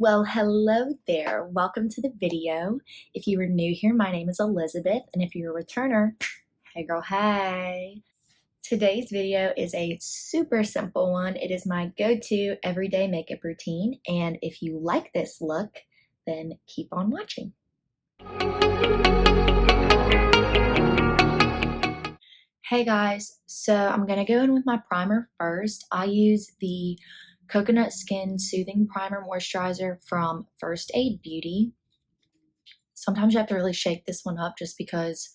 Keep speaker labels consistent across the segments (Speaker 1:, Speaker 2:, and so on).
Speaker 1: Well, hello there. Welcome to the video. If you are new here, my name is Elizabeth, and if you're a returner, hey girl, hey. Today's video is a super simple one. It is my go-to everyday makeup routine, and if you like this look, then keep on watching. Hey guys, so I'm gonna go in with my primer first. I use the Coconut Skin Soothing Primer Moisturizer from First Aid Beauty. Sometimes you have to really shake this one up just because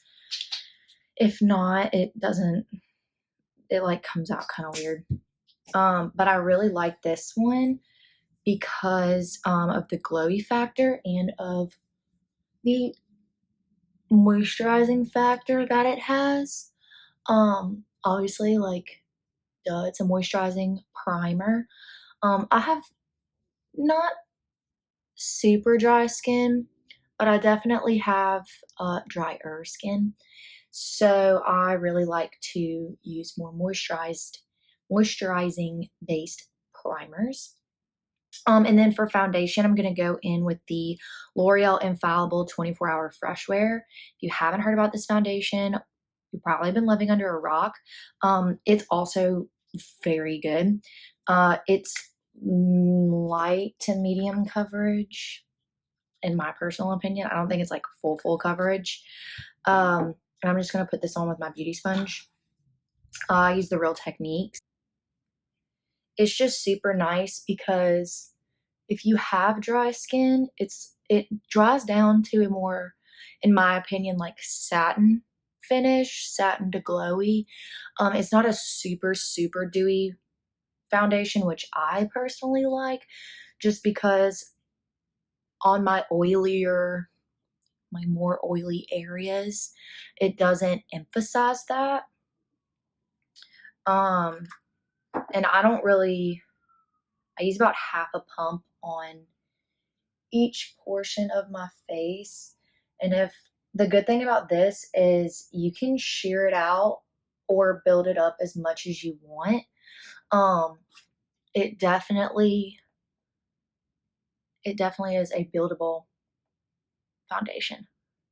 Speaker 1: if not, it like comes out kind of weird. But I really like this one because of the glowy factor and of the moisturizing factor that it has. Obviously, like, duh, it's a moisturizing primer. I have not super dry skin, but I definitely have drier skin. So I really like to use more moisturizing based primers. And then for foundation, I'm going to go in with the L'Oreal Infallible 24-Hour Fresh Wear. If you haven't heard about this foundation, you've probably been living under a rock. It's also very good. It's light to medium coverage, in my personal opinion. I don't think it's like full coverage. And I'm just going to put this on with my beauty sponge. I use the Real Techniques. It's just super nice because if you have dry skin, it dries down to a more, in my opinion, like satin finish, satin to glowy. It's not a super dewy foundation, which I personally like, just because on my more oily areas, it doesn't emphasize that. And I use about half a pump on each portion of my face. And if the good thing about this is you can shear it out or build it up as much as you want. It definitely is a buildable foundation.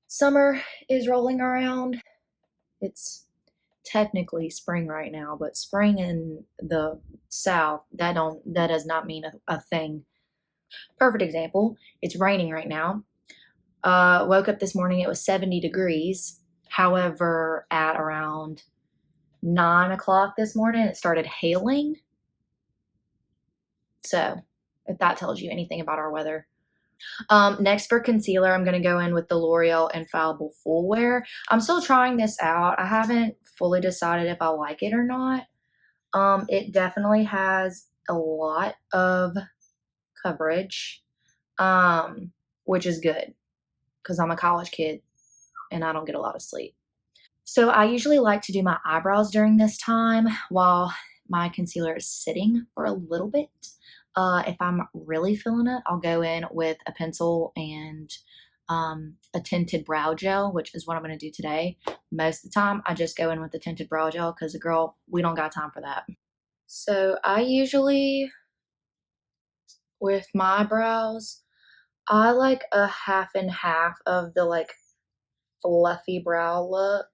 Speaker 1: Summer is rolling around. It's technically spring right now, but spring in the South, that does not mean a thing. Perfect example, it's raining right now. Woke up this morning, it was 70 degrees. However, at around 9 o'clock this morning, it started hailing. So if that tells you anything about our weather. Next for concealer, I'm going to go in with the L'Oreal Infallible Full Wear. I'm still trying this out. I haven't fully decided if I like it or not. It definitely has a lot of coverage, which is good because I'm a college kid and I don't get a lot of sleep. So I usually like to do my eyebrows during this time while my concealer is sitting for a little bit. If I'm really feeling it, I'll go in with a pencil and a tinted brow gel, which is what I'm going to do today. Most of the time, I just go in with the tinted brow gel because, girl, we don't got time for that. So I usually, with my brows, I like a half and half of the like fluffy brow look.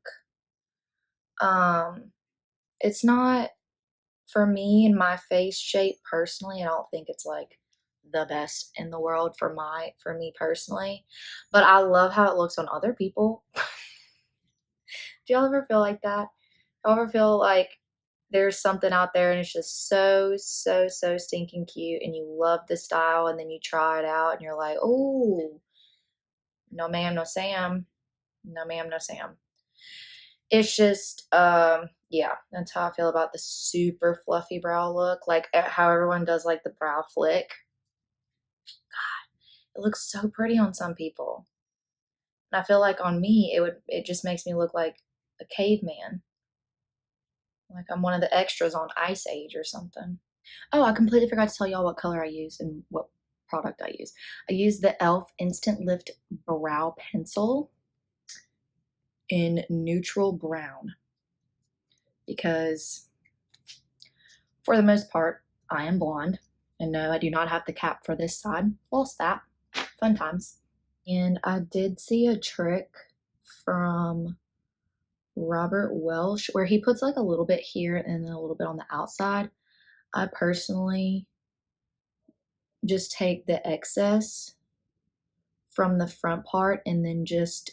Speaker 1: It's not, for me and my face shape personally, I don't think it's like the best in the world for me personally, but I love how it looks on other people. Do y'all ever feel like that? Y'all ever feel like there's something out there and it's just so stinking cute and you love the style and then you try it out and you're like, oh, no ma'am, no Sam. No ma'am, no Sam. It's just, yeah, that's how I feel about the super fluffy brow look. Like how everyone does like the brow flick. God, it looks so pretty on some people. And I feel like on me, it just makes me look like a caveman. Like I'm one of the extras on Ice Age or something. Oh, I completely forgot to tell y'all what color I used and what product I use. I use the e.l.f. Instant Lift Brow Pencil in neutral brown because for the most part, I am blonde And no, I do not have the cap for this side. Lost that. Fun times. And I did see a trick from Robert Welsh where he puts like a little bit here and then a little bit on the outside. I personally just take the excess from the front part and then just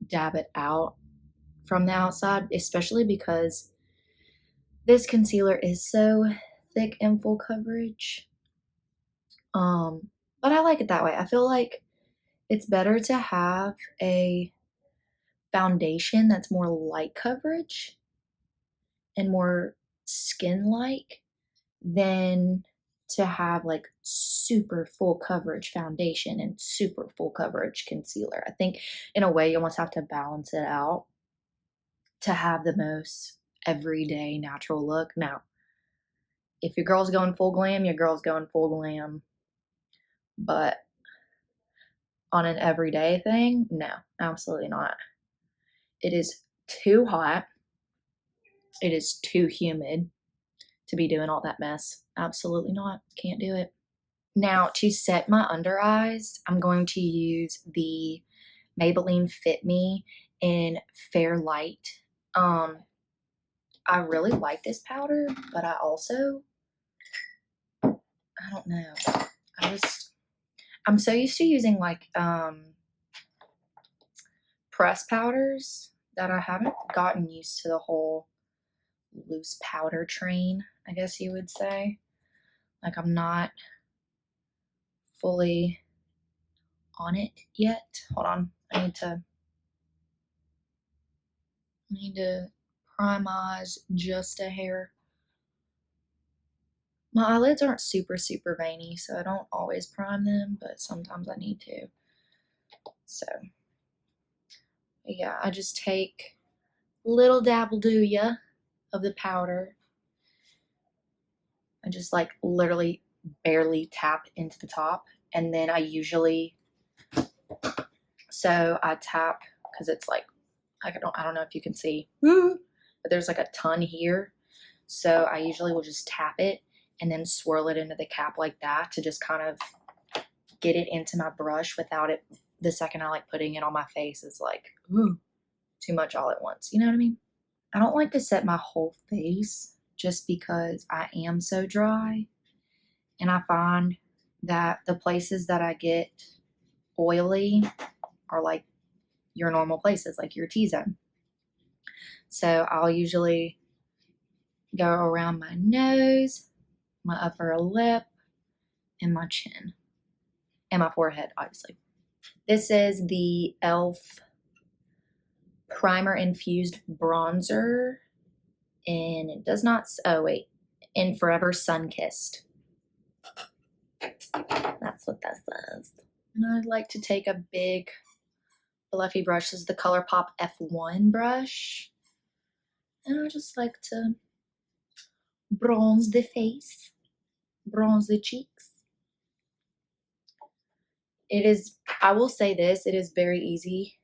Speaker 1: dab it out from the outside, especially because this concealer is so thick and full coverage. But I like it that way. I feel like it's better to have a foundation that's more light coverage and more skin-like than to have like super full coverage foundation and super full coverage concealer. I think in a way you almost have to balance it out to have the most everyday natural look. Now, if your girl's going full glam, your girl's going full glam. But on an everyday thing, no, absolutely not. It is too hot. It is too humid to be doing all that mess. Absolutely not. Can't do it. Now, to set my under eyes, I'm going to use the Maybelline Fit Me in Fair Light. I really like this powder, but I don't know. I'm so used to using like press powders that I haven't gotten used to the whole loose powder train, I guess you would say. Like I'm not fully on it yet. Hold on. I need to prime eyes just a hair. My eyelids aren't super veiny, so I don't always prime them, but sometimes I need to. So yeah, I just take little dabble do ya of the powder. I just like literally barely tap into the top, and then I usually, so I tap because it's like I don't know if you can see, but there's like a ton here. So I usually will just tap it and then swirl it into the cap like that to just kind of get it into my brush without it. The second I like putting it on my face is like, too much all at once. You know what I mean? I don't like to set my whole face just because I am so dry. And I find that the places that I get oily are like your normal places, like your T-zone. So I'll usually go around my nose, my upper lip, and my chin. And my forehead, obviously. This is the e.l.f. Primer Infused Bronzer. And it does not, in Forever Sun Kissed. That's what that says. And I'd like to take a big fluffy brush. This is the ColourPop F1 brush. And I just like to bronze the face, bronze the cheeks. It is, I will say this, it is very easy,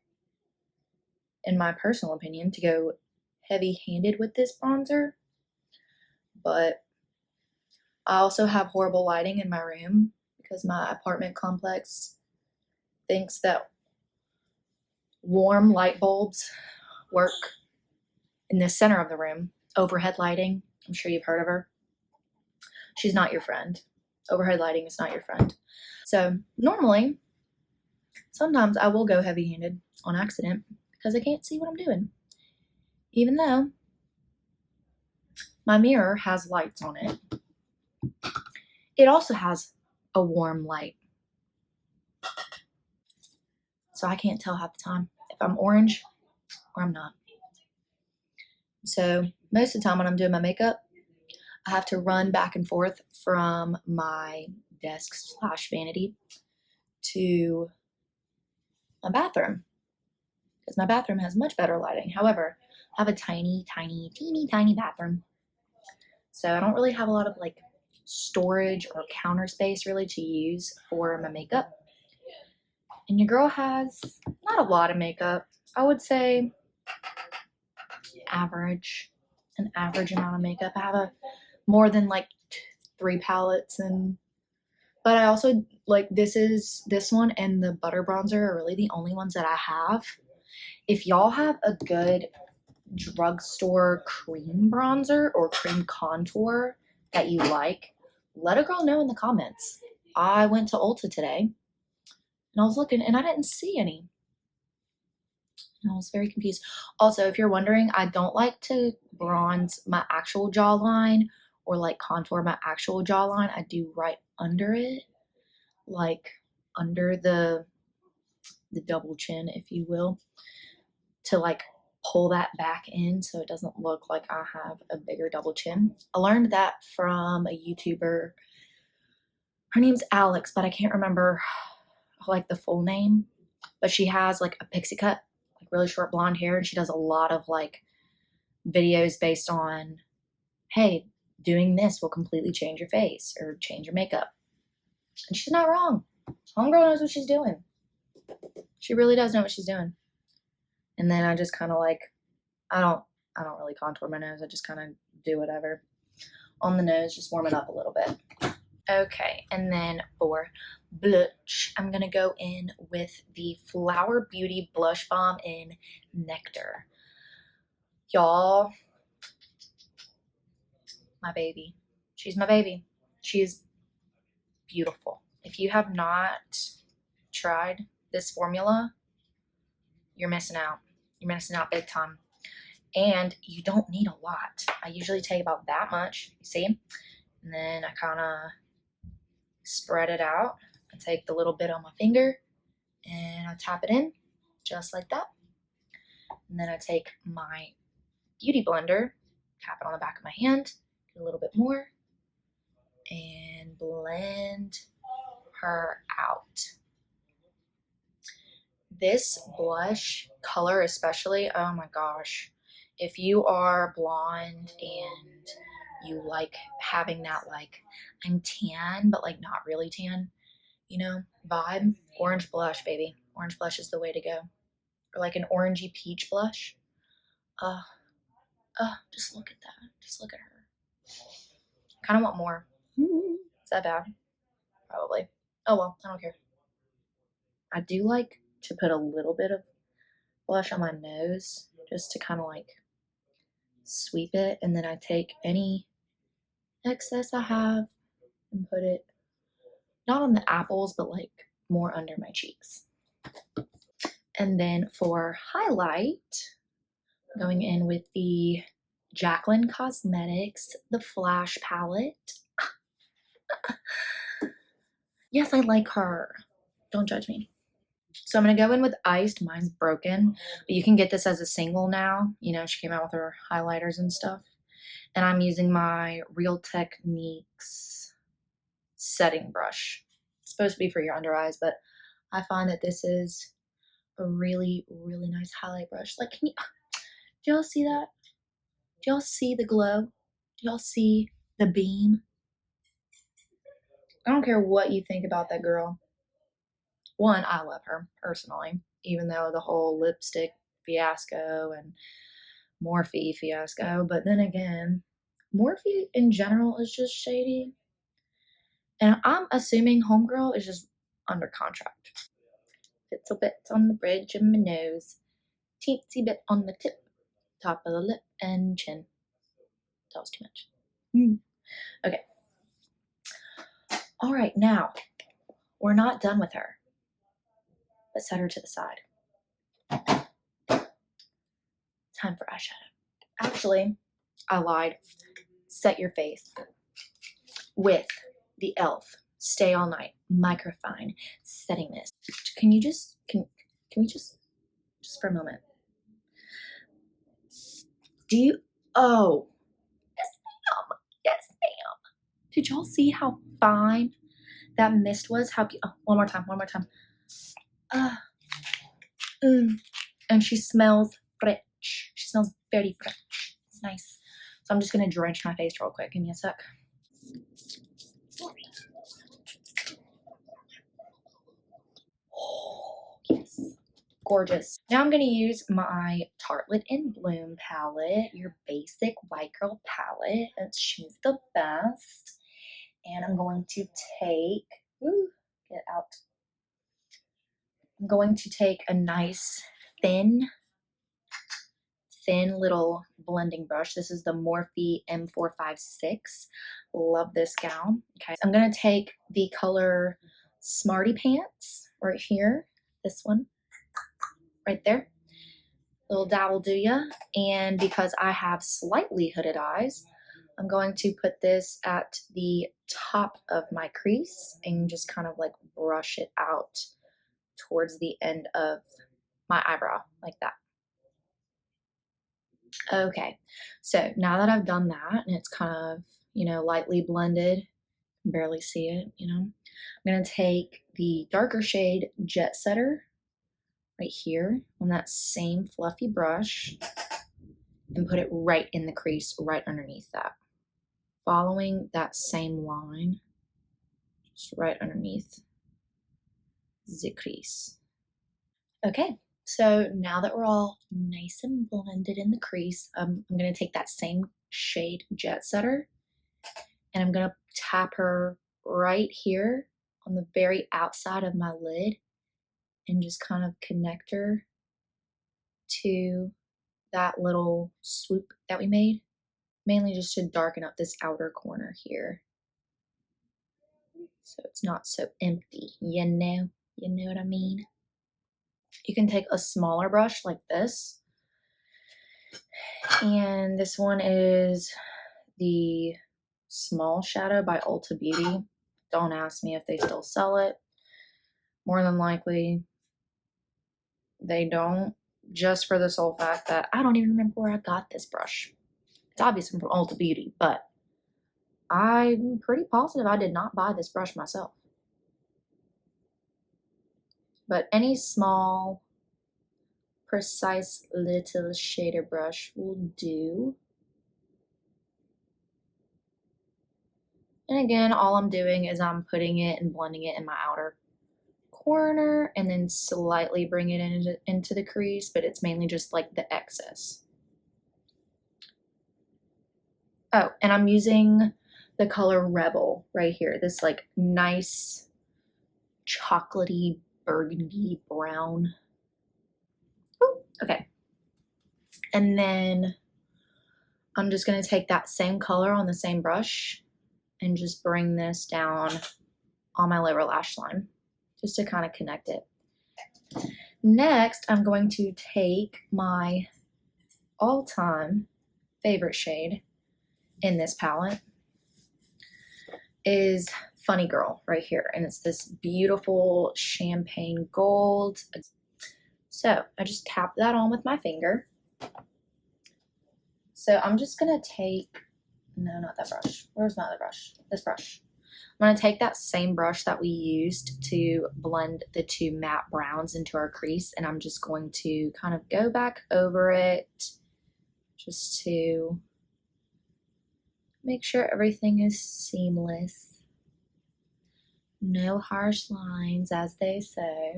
Speaker 1: in my personal opinion, to go heavy-handed with this bronzer. But I also have horrible lighting in my room because my apartment complex thinks that warm light bulbs work in the center of the room. Overhead lighting, I'm sure you've heard of her. She's not your friend. Overhead lighting is not your friend. So normally, sometimes I will go heavy-handed on accident because I can't see what I'm doing. Even though my mirror has lights on it. It also has a warm light. So I can't tell half the time if I'm orange or I'm not. So most of the time when I'm doing my makeup, I have to run back and forth from my desk / vanity to my bathroom because my bathroom has much better lighting. However, I have a teeny bathroom. So I don't really have a lot of like storage or counter space really to use for my makeup. And your girl has not a lot of makeup. I would say average, an average amount of makeup. I have more than like 3 palettes, and but I also like this one and the butter bronzer are really the only ones that I have. If y'all have a good drugstore cream bronzer or cream contour that you like, let a girl know in the comments. I went to Ulta today and I was looking and I didn't see any. And I was very confused. Also, if you're wondering, I don't like to bronze my actual jawline or like contour my actual jawline. I do right under it, like under the double chin, if you will, to like pull that back in so it doesn't look like I have a bigger double chin. I learned that from a YouTuber. Her name's Alex, but I can't remember like the full name. But she has like a pixie cut, like really short blonde hair, and she does a lot of like videos based on, hey, doing this will completely change your face or change your makeup. And she's not wrong. Homegirl knows what she's doing. She really does know what she's doing. And then I just kind of like, I don't really contour my nose. I just kind of do whatever on the nose, just warm it up a little bit. Okay, and then for blush, I'm gonna go in with the Flower Beauty Blush Balm in Nectar. Y'all, my baby. She's my baby. She's beautiful. If you have not tried this formula, you're missing out. You're missing out big time. And you don't need a lot. I usually take about that much, you see? And then I kind of spread it out. I take the little bit on my finger and I tap it in just like that. And then I take my beauty blender, tap it on the back of my hand, get a little bit more, and blend her out. This blush color especially, oh my gosh. If you are blonde and you like having that like, I'm tan, but like not really tan, you know, vibe, orange blush, baby. Orange blush is the way to go. Or like an orangey peach blush. Just look at that. Just look at her. Kind of want more. Is that bad? Probably. Oh well, I don't care. I do like to put a little bit of blush on my nose just to kind of like sweep it, and then I take any excess I have and put it not on the apples, but like more under my cheeks. And then for highlight, going in with the Jaclyn Cosmetics, the Flash palette. Yes, I like her. Don't judge me. So I'm going to go in with Iced. Mine's broken, but you can get this as a single now. You know, she came out with her highlighters and stuff. And I'm using my Real Techniques setting brush. It's supposed to be for your under eyes, but I find that this is a really, really nice highlight brush. Like, do y'all see that? Do y'all see the glow? Do y'all see the beam? I don't care what you think about that girl. One, I love her personally, even though the whole lipstick fiasco and Morphe fiasco. But then again, Morphe in general is just shady. And I'm assuming Homegirl is just under contract. Little bit on the bridge of my nose, teensy bit on the tip, top of the lip and chin. That was too much. Okay. All right, now we're not done with her. Let's set her to the side. Time for eyeshadow. Actually, I lied. Set your face with the e.l.f. Stay All Night Microfine Setting Mist. Can we just for a moment? Oh, yes ma'am. Did y'all see how fine that mist was? One more time. And she smells fresh. She smells very fresh. It's nice. So I'm just gonna drench my face real quick. Give me a sec. Oh, yes. Gorgeous. Now I'm gonna use my Tartelette in Bloom palette, your basic white girl palette. She's the best. And I'm going to take, get out. I'm going to take a nice thin little blending brush. This is the Morphe M456. Love this gown. Okay, I'm gonna take the color Smarty Pants right here. This one, right there. Little dabble do ya. And because I have slightly hooded eyes, I'm going to put this at the top of my crease and just kind of like brush it out towards the end of my eyebrow, like that. Okay, so now that I've done that and it's kind of, lightly blended, barely see it, I'm gonna take the darker shade Jet Setter right here on that same fluffy brush and put it right in the crease, right underneath that. Following that same line, just right underneath the crease. Okay, so now that we're all nice and blended in the crease, I'm gonna take that same shade Jet Setter and I'm gonna tap her right here on the very outside of my lid and just kind of connect her to that little swoop that we made, mainly just to darken up this outer corner here. So it's not so empty, you know what I mean? You can take a smaller brush like this, and this one is the Small Shadow by Ulta Beauty. Don't ask me if they still sell it. More than likely, they don't, just for the sole fact that I don't even remember where I got this brush. It's obviously from Ulta Beauty, but I'm pretty positive I did not buy this brush myself. But any small, precise little shader brush will do. And again, all I'm doing is I'm putting it and blending it in my outer corner and then slightly bring it into the crease, but it's mainly just like the excess. Oh, and I'm using the color Rebel right here. This like nice chocolatey burgundy brown. Ooh, okay. And then I'm just going to take that same color on the same brush and just bring this down on my lower lash line just to kind of connect it. Next, I'm going to take my all-time favorite shade in this palette is Funny Girl right here, and it's this beautiful champagne gold. So I just tap that on with my finger. So I'm just gonna take, no, not that brush. Where's my other brush? This brush. I'm gonna take that same brush that we used to blend the two matte browns into our crease, and I'm just going to kind of go back over it just to make sure everything is seamless. No harsh lines, as they say.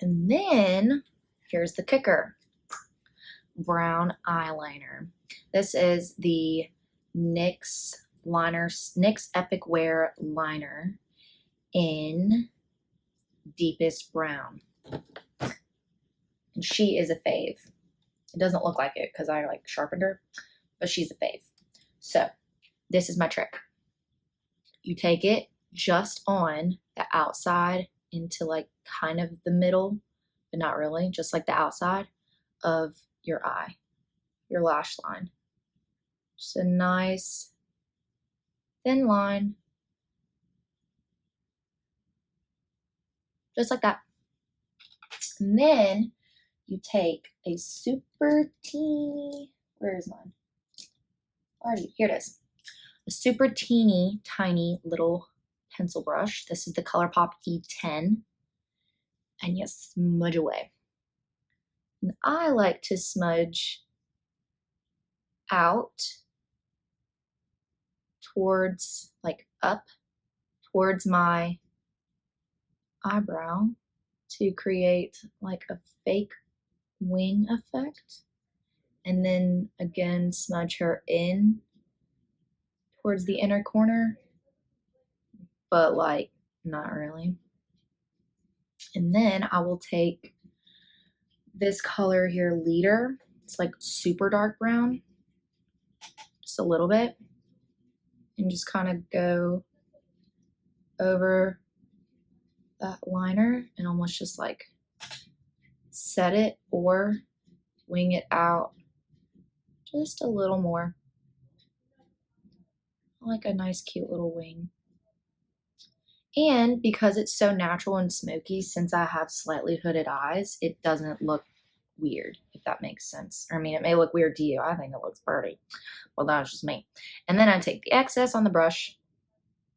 Speaker 1: And then here's the kicker. Brown eyeliner. This is the NYX Epic Wear liner in deepest brown. And she is a fave. It doesn't look like it because I like sharpened her, but she's a fave. So this is my trick. You take it just on the outside into like kind of the middle, but not really, just like the outside of your eye, your lash line. Just a nice thin line, just like that. And then you take a super teeny, where is mine? Already, here it is. A super teeny, tiny little pencil brush. This is the ColourPop E10. And you smudge away. And I like to smudge out towards, like up towards my eyebrow to create like a fake wing effect. And then again, smudge her in towards the inner corner, but like not really. And then I will take this color here, Leader. It's like super dark brown, just a little bit, and just kind of go over that liner and almost just like set it or wing it out just a little more. I like a nice cute little wing. And because it's so natural and smoky, since I have slightly hooded eyes, it doesn't look weird, if that makes sense. I mean, it may look weird to you. I think it looks pretty. Well, that's just me. And then I take the excess on the brush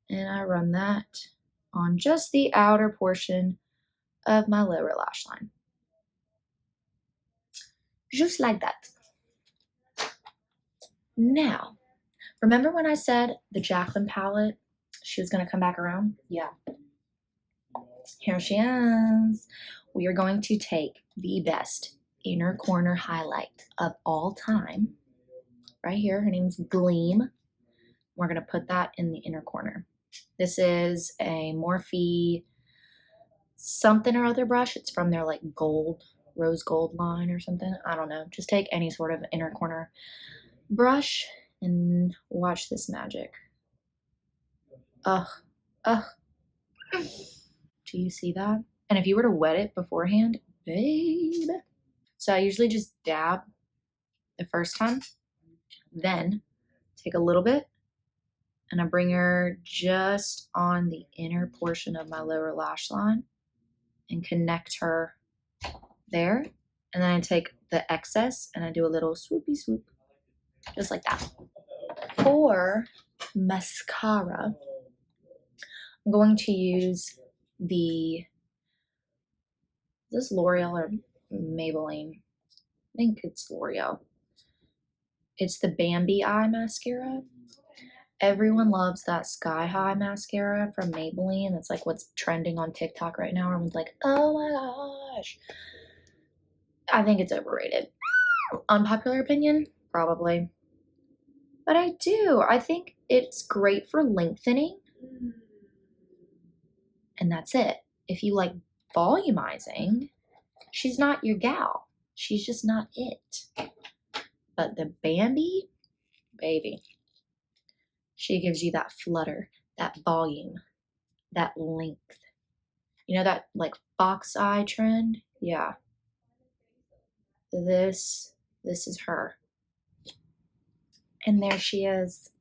Speaker 1: and I run that on just the outer portion of my lower lash line. Just like that. Now, remember when I said the Jaclyn palette, she was going to come back around? Yeah. Here she is. We are going to take the best inner corner highlight of all time. Right here, her name's Gleam. We're going to put that in the inner corner. This is a Morphe something or other brush. It's from their like gold, rose gold line or something. I don't know. Just take any sort of inner corner brush and watch this magic. Ugh. Ugh. Do you see that? And if you were to wet it beforehand, babe. So I usually just dab the first time, then take a little bit and I bring her just on the inner portion of my lower lash line and connect her there. And then I take the excess and I do a little swoopy swoop, just like that. For mascara, I'm going to use this L'Oreal or Maybelline? I think it's L'Oreal. It's the Bambi Eye Mascara. Everyone loves that Sky High mascara from Maybelline. That's like what's trending on TikTok right now. Everyone's like, oh my gosh. I think it's overrated. Unpopular opinion? Probably. But I do. I think it's great for lengthening. And that's it. If you like volumizing, she's not your gal. She's just not it. But the Bambi, baby, she gives you that flutter, that volume, that length. You know that like fox eye trend? Yeah. This is her. And there she is.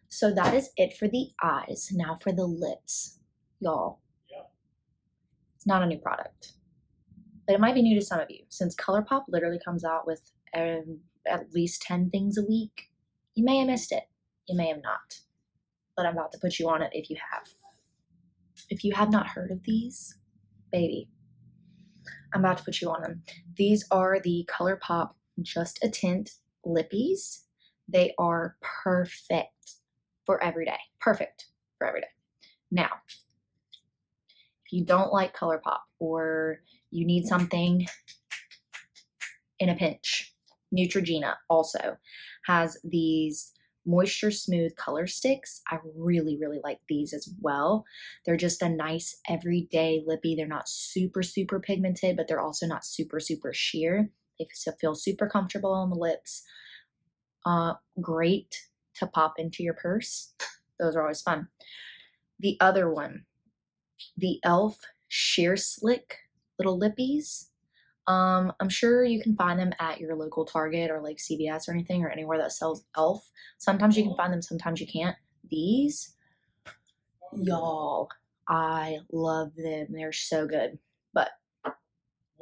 Speaker 1: So that is it for the eyes. Now for the lips, y'all. It's not a new product, but it might be new to some of you since ColourPop literally comes out with at least 10 things a week. You may have missed it. You may have not, but I'm about to put you on it if you have. If you have not heard of these, baby, I'm about to put you on them. These are the ColourPop Just a Tint Lippies. They are perfect for every day. Perfect for every day. Now, if you don't like ColourPop or you need something in a pinch, Neutrogena also has these Moisture Smooth color sticks. I really, really like these as well. They're just a nice everyday lippy. They're not super, super pigmented, but they're also not super, super sheer. They feel super comfortable on the lips. Great to pop into your purse. Those are always fun. The other one, the e.l.f. Sheer Slick little lippies. I'm sure you can find them at your local Target or like CVS or anything or anywhere that sells e.l.f. Sometimes you can find them, sometimes you can't. These, y'all, I love them. They're so good. But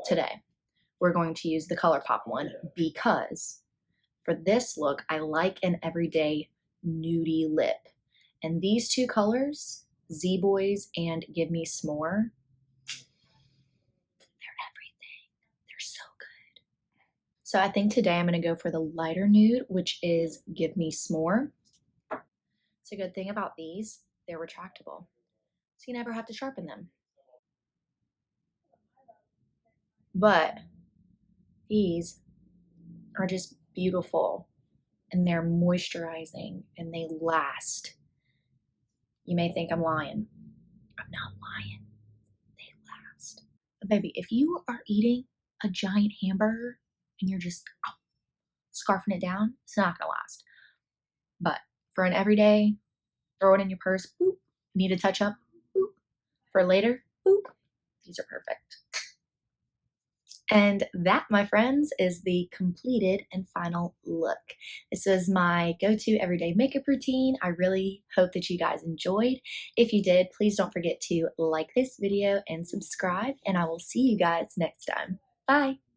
Speaker 1: today, we're going to use the ColourPop one because for this look, I like an everyday nudie lip. And these two colors, Z-Boys and Give Me S'more, so good. So I think today I'm going to go for the lighter nude, which is Give Me S'more. So a good thing about these, they're retractable. So you never have to sharpen them. But these are just beautiful and they're moisturizing and they last. You may think I'm lying. I'm not lying. They last. But baby, if you are eating a giant hamburger and you're just scarfing it down, it's not gonna last. But for an everyday, throw it in your purse, boop, need a touch up, boop, for later, boop, these are perfect. And that, my friends, is the completed and final look. This was my go-to everyday makeup routine. I really hope that you guys enjoyed. If you did, please don't forget to like this video and subscribe, and I will see you guys next time. Bye.